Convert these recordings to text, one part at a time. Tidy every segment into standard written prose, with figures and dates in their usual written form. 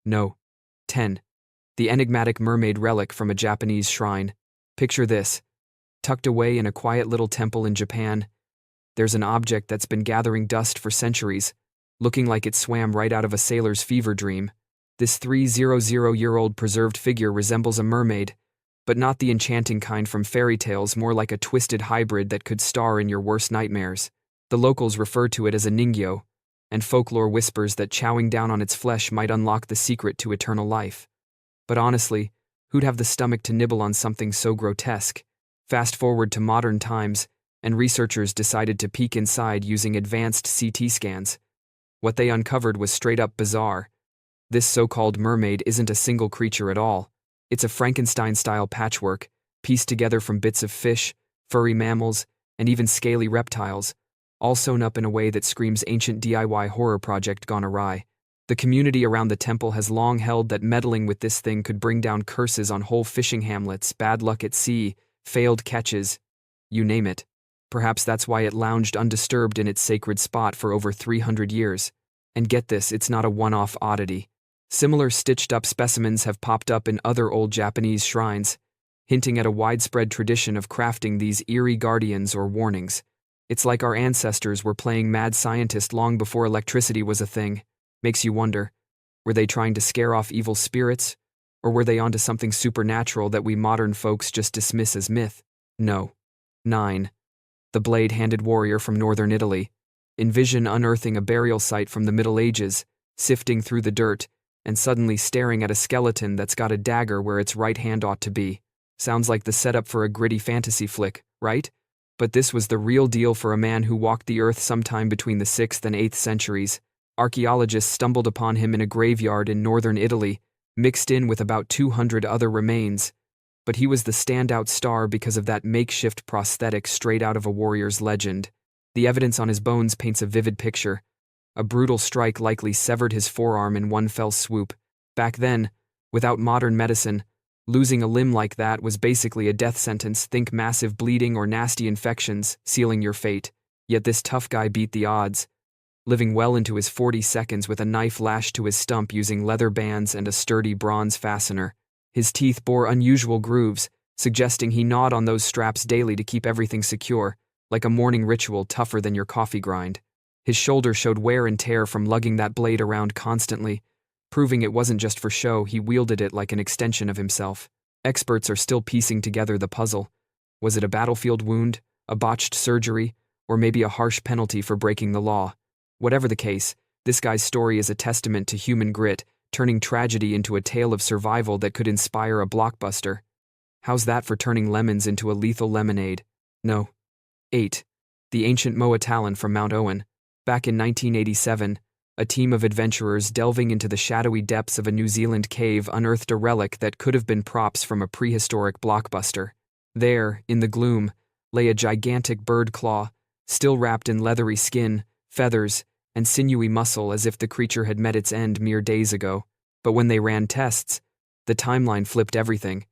No. 10. The enigmatic mermaid relic from a Japanese shrine. Picture this. Tucked away in a quiet little temple in Japan, there's an object that's been gathering dust for centuries, looking like it swam right out of a sailor's fever dream. This 300-year-old preserved figure resembles a mermaid, but not the enchanting kind from fairy tales, more like a twisted hybrid that could star in your worst nightmares. The locals refer to it as a ningyo, and folklore whispers that chowing down on its flesh might unlock the secret to eternal life. But honestly, who'd have the stomach to nibble on something so grotesque? Fast forward to modern times, and researchers decided to peek inside using advanced CT scans. What they uncovered was straight up bizarre. This so-called mermaid isn't a single creature at all. It's a Frankenstein-style patchwork, pieced together from bits of fish, furry mammals, and even scaly reptiles, all sewn up in a way that screams ancient DIY horror project gone awry. The community around the temple has long held that meddling with this thing could bring down curses on whole fishing hamlets, bad luck at sea, failed catches, you name it. Perhaps that's why it lounged undisturbed in its sacred spot for over 300 years. And get this, it's not a one-off oddity. Similar stitched-up specimens have popped up in other old Japanese shrines, hinting at a widespread tradition of crafting these eerie guardians or warnings. It's like our ancestors were playing mad scientist long before electricity was a thing. Makes you wonder, were they trying to scare off evil spirits? Or were they onto something supernatural that we modern folks just dismiss as myth? No. 9. The blade-handed warrior from northern Italy. Envision unearthing a burial site from the Middle Ages, sifting through the dirt, and suddenly staring at a skeleton that's got a dagger where its right hand ought to be. Sounds like the setup for a gritty fantasy flick, right? But this was the real deal for a man who walked the earth sometime between the 6th and 8th centuries. Archaeologists stumbled upon him in a graveyard in northern Italy, mixed in with about 200 other remains. But he was the standout star because of that makeshift prosthetic straight out of a warrior's legend. The evidence on his bones paints a vivid picture. A brutal strike likely severed his forearm in one fell swoop. Back then, without modern medicine, losing a limb like that was basically a death sentence. Think massive bleeding or nasty infections sealing your fate. Yet this tough guy beat the odds, living well into his 40 seconds with a knife lashed to his stump using leather bands and a sturdy bronze fastener. His teeth bore unusual grooves, suggesting he gnawed on those straps daily to keep everything secure, like a morning ritual tougher than your coffee grind. His shoulder showed wear and tear from lugging that blade around constantly, proving it wasn't just for show. He wielded it like an extension of himself. Experts are still piecing together the puzzle. Was it a battlefield wound, a botched surgery, or maybe a harsh penalty for breaking the law? Whatever the case, this guy's story is a testament to human grit, turning tragedy into a tale of survival that could inspire a blockbuster. How's that for turning lemons into a lethal lemonade? No. 8. The ancient Moa Talon from Mount Owen. Back in 1987, a team of adventurers delving into the shadowy depths of a New Zealand cave unearthed a relic that could have been props from a prehistoric blockbuster. There, in the gloom, lay a gigantic bird claw, still wrapped in leathery skin, feathers, and sinewy muscle as if the creature had met its end mere days ago. But when they ran tests, the timeline flipped everything.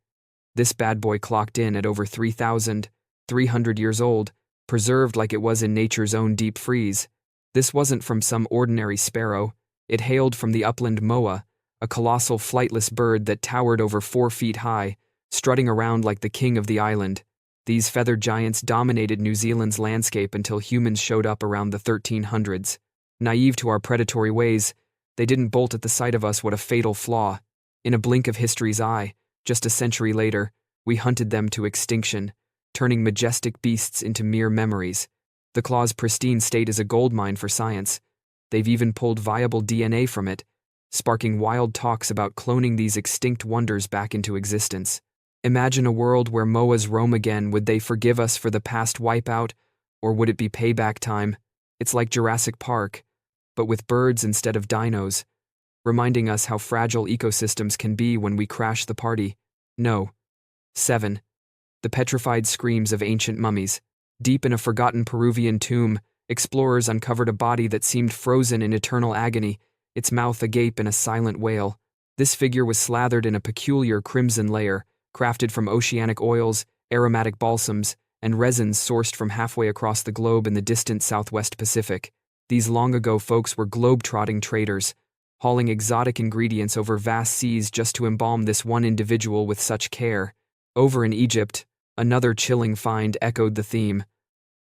This bad boy clocked in at over 3,300 years old, preserved like it was in nature's own deep freeze. This wasn't from some ordinary sparrow. It hailed from the upland moa, a colossal flightless bird that towered over 4 feet high, strutting around like the king of the island. These feathered giants dominated New Zealand's landscape until humans showed up around the 1300s. Naive to our predatory ways, they didn't bolt at the sight of us. What a fatal flaw. In a blink of history's eye, just a century later, we hunted them to extinction, turning majestic beasts into mere memories. The claw's pristine state is a goldmine for science. They've even pulled viable DNA from it, sparking wild talks about cloning these extinct wonders back into existence. Imagine a world where moas roam again. Would they forgive us for the past wipeout, or would it be payback time? It's like Jurassic Park, but with birds instead of dinos, reminding us how fragile ecosystems can be when we crash the party. No. 7. The petrified screams of ancient mummies. Deep in a forgotten Peruvian tomb, explorers uncovered a body that seemed frozen in eternal agony, its mouth agape in a silent wail. This figure was slathered in a peculiar crimson layer, crafted from oceanic oils, aromatic balsams, and resins sourced from halfway across the globe in the distant Southwest Pacific. These long-ago folks were globe-trotting traders, hauling exotic ingredients over vast seas just to embalm this one individual with such care. Over in Egypt, another chilling find echoed the theme.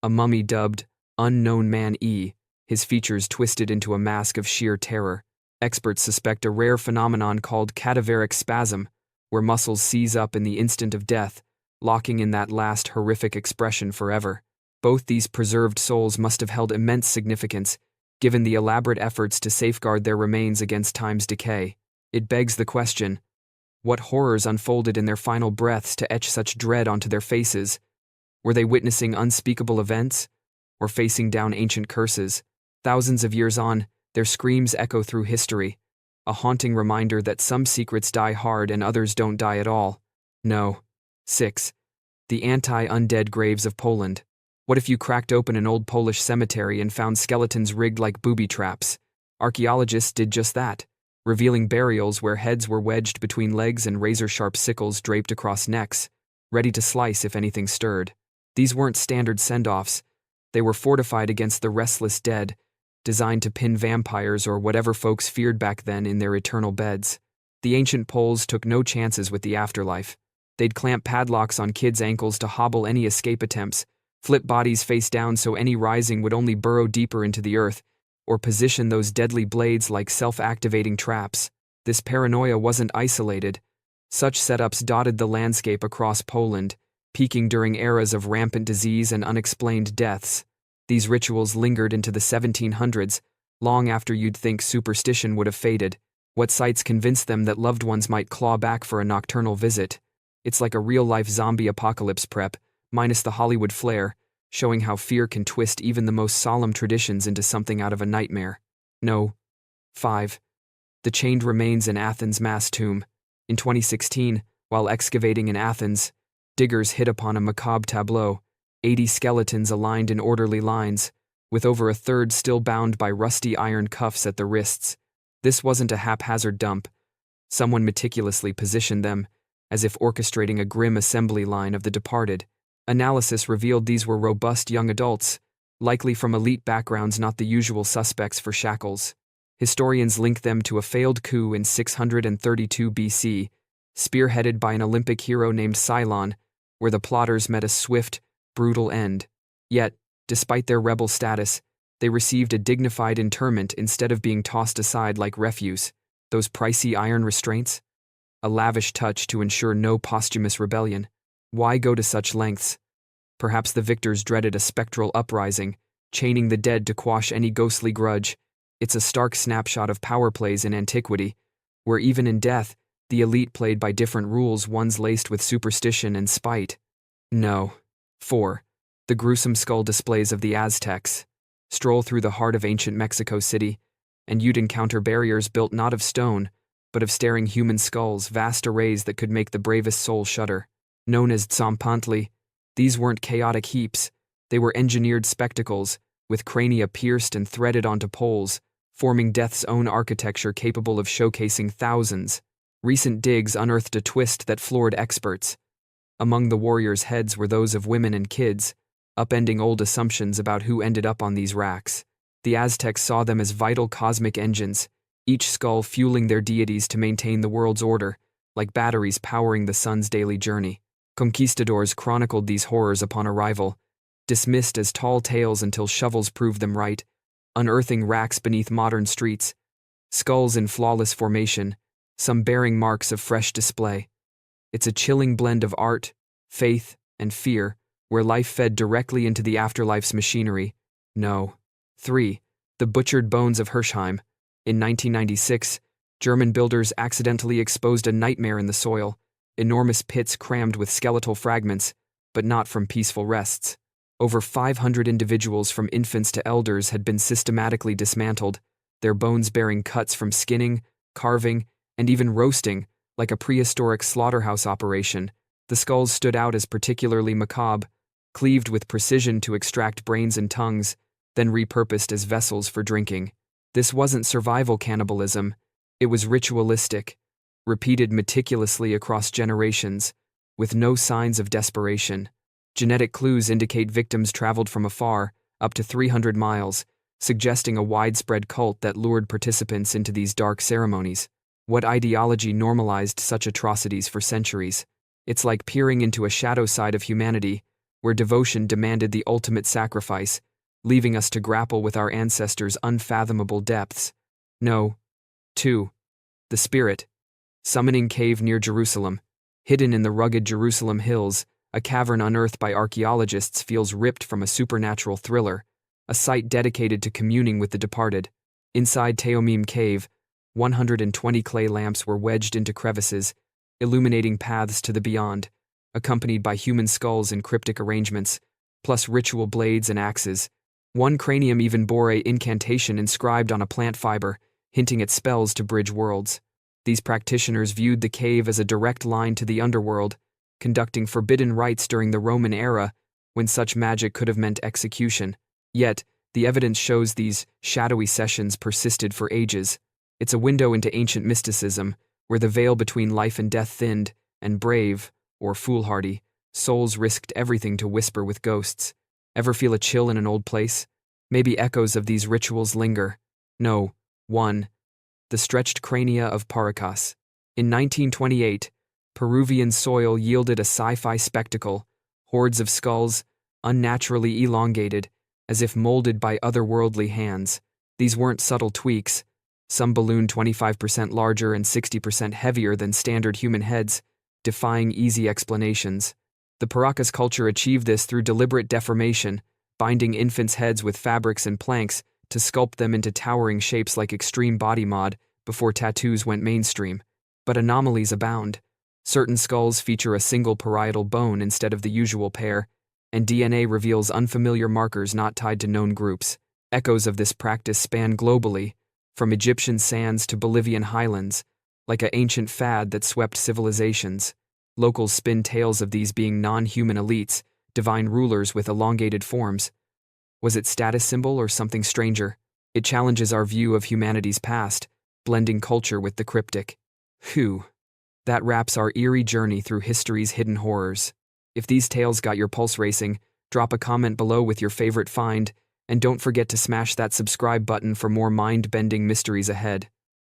A mummy dubbed Unknown Man E, his features twisted into a mask of sheer terror. Experts suspect a rare phenomenon called cadaveric spasm, where muscles seize up in the instant of death, locking in that last horrific expression forever. Both these preserved souls must have held immense significance, given the elaborate efforts to safeguard their remains against time's decay. It begs the question, what horrors unfolded in their final breaths to etch such dread onto their faces? Were they witnessing unspeakable events, or facing down ancient curses? Thousands of years on, their screams echo through history, a haunting reminder that some secrets die hard and others don't die at all. No. 6. The anti-undead graves of Poland. What if you cracked open an old Polish cemetery and found skeletons rigged like booby traps? Archaeologists did just that, revealing burials where heads were wedged between legs and razor-sharp sickles draped across necks, ready to slice if anything stirred. These weren't standard send-offs. They were fortified against the restless dead, designed to pin vampires or whatever folks feared back then in their eternal beds. The ancient Poles took no chances with the afterlife. They'd clamp padlocks on kids' ankles to hobble any escape attempts, flip bodies face down so any rising would only burrow deeper into the earth, or position those deadly blades like self-activating traps. This paranoia wasn't isolated. Such setups dotted the landscape across Poland, peaking during eras of rampant disease and unexplained deaths. These rituals lingered into the 1700s, long after you'd think superstition would have faded. What sights convinced them that loved ones might claw back for a nocturnal visit? It's like a real-life zombie apocalypse prep, minus the Hollywood flair, showing how fear can twist even the most solemn traditions into something out of a nightmare. No. 5. The chained remains in Athens' mass tomb. In 2016, while excavating in Athens, diggers hit upon a macabre tableau, 80 skeletons aligned in orderly lines, with over a third still bound by rusty iron cuffs at the wrists. This wasn't a haphazard dump. Someone meticulously positioned them, as if orchestrating a grim assembly line of the departed. Analysis revealed these were robust young adults, likely from elite backgrounds not the usual suspects for shackles. Historians link them to a failed coup in 632 BC, spearheaded by an Olympic hero named Cylon, where the plotters met a swift, brutal end. Yet, despite their rebel status, they received a dignified interment instead of being tossed aside like refuse. Those pricey iron restraints? A lavish touch to ensure no posthumous rebellion. Why go to such lengths? Perhaps the victors dreaded a spectral uprising, chaining the dead to quash any ghostly grudge. It's a stark snapshot of power plays in antiquity, where even in death, the elite played by different rules, ones laced with superstition and spite. No. 4. The gruesome skull displays of the Aztecs. Stroll through the heart of ancient Mexico City, and you'd encounter barriers built not of stone, but of staring human skulls, vast arrays that could make the bravest soul shudder. Known as tzompantli, these weren't chaotic heaps. They were engineered spectacles, with crania pierced and threaded onto poles, forming death's own architecture capable of showcasing thousands. Recent digs unearthed a twist that floored experts. Among the warriors' heads were those of women and kids, upending old assumptions about who ended up on these racks. The Aztecs saw them as vital cosmic engines, each skull fueling their deities to maintain the world's order, like batteries powering the sun's daily journey. Conquistadors chronicled these horrors upon arrival, dismissed as tall tales until shovels proved them right, unearthing racks beneath modern streets, skulls in flawless formation, some bearing marks of fresh display. It's a chilling blend of art, faith, and fear, where life fed directly into the afterlife's machinery. No. 3. The butchered bones of Hirschheim. In 1996, German builders accidentally exposed a nightmare in the soil, enormous pits crammed with skeletal fragments, but not from peaceful rests. Over 500 individuals from infants to elders had been systematically dismantled, their bones bearing cuts from skinning, carving, and even roasting, like a prehistoric slaughterhouse operation. The skulls stood out as particularly macabre, cleaved with precision to extract brains and tongues, then repurposed as vessels for drinking. This wasn't survival cannibalism, it was ritualistic, repeated meticulously across generations, with no signs of desperation. Genetic clues indicate victims traveled from afar, up to 300 miles, suggesting a widespread cult that lured participants into these dark ceremonies. What ideology normalized such atrocities for centuries? It's like peering into a shadow side of humanity, where devotion demanded the ultimate sacrifice, leaving us to grapple with our ancestors' unfathomable depths. No. 2. The Spirit. Summoning Cave near Jerusalem. Hidden in the rugged Jerusalem hills, a cavern unearthed by archaeologists feels ripped from a supernatural thriller, a site dedicated to communing with the departed. Inside Teomim Cave, 120 clay lamps were wedged into crevices, illuminating paths to the beyond, accompanied by human skulls in cryptic arrangements, plus ritual blades and axes. One cranium even bore an incantation inscribed on a plant fiber, hinting at spells to bridge worlds. These practitioners viewed the cave as a direct line to the underworld, conducting forbidden rites during the Roman era, when such magic could have meant execution. Yet, the evidence shows these shadowy sessions persisted for ages. It's a window into ancient mysticism, where the veil between life and death thinned, and brave, or foolhardy, souls risked everything to whisper with ghosts. Ever feel a chill in an old place? Maybe echoes of these rituals linger. No. 1. The stretched crania of Paracas. In 1928, Peruvian soil yielded a sci-fi spectacle, hordes of skulls, unnaturally elongated, as if molded by otherworldly hands. These weren't subtle tweaks, some ballooned 25% larger and 60% heavier than standard human heads, defying easy explanations. The Paracas culture achieved this through deliberate deformation, binding infants' heads with fabrics and planks to sculpt them into towering shapes like extreme body mod before tattoos went mainstream. But anomalies abound. Certain skulls feature a single parietal bone instead of the usual pair, and DNA reveals unfamiliar markers not tied to known groups. Echoes of this practice span globally, from Egyptian sands to Bolivian highlands, like an ancient fad that swept civilizations. Locals spin tales of these being non-human elites, divine rulers with elongated forms. Was it status symbol or something stranger? It challenges our view of humanity's past, blending culture with the cryptic. Phew. That wraps our eerie journey through history's hidden horrors. If these tales got your pulse racing, drop a comment below with your favorite find, and don't forget to smash that subscribe button for more mind-bending mysteries ahead.